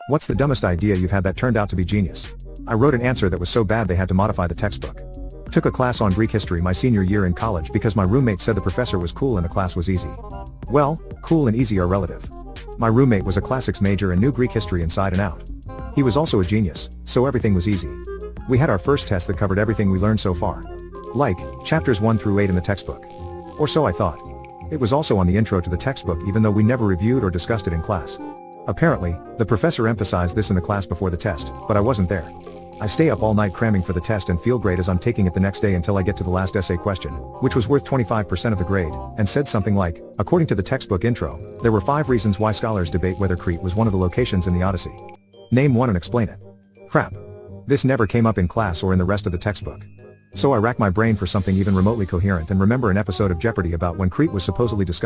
What's the dumbest idea you've had that turned out to be genius? I wrote an answer that was so bad they had to modify the textbook. Took a class on Greek history my senior year in college because my roommate said the professor was cool and the class was easy. Well, cool and easy are relative. My roommate was a classics major and knew Greek history inside and out. He was also a genius, so everything was easy. We had our first test that covered everything we learned so far. Like, chapters 1 through 8 in the textbook. Or so I thought. It was also on the intro to the textbook even though we never reviewed or discussed it in class. Apparently, the professor emphasized this in the class before the test, but I wasn't there. I stay up all night cramming for the test and feel great as I'm taking it the next day until I get to the last essay question, which was worth 25% of the grade, and said something like, according to the textbook intro, there were 5 reasons why scholars debate whether Crete was one of the locations in the Odyssey. Name one and explain it. Crap. This never came up in class or in the rest of the textbook. So I rack my brain for something even remotely coherent and remember an episode of Jeopardy about when Crete was supposedly discovered.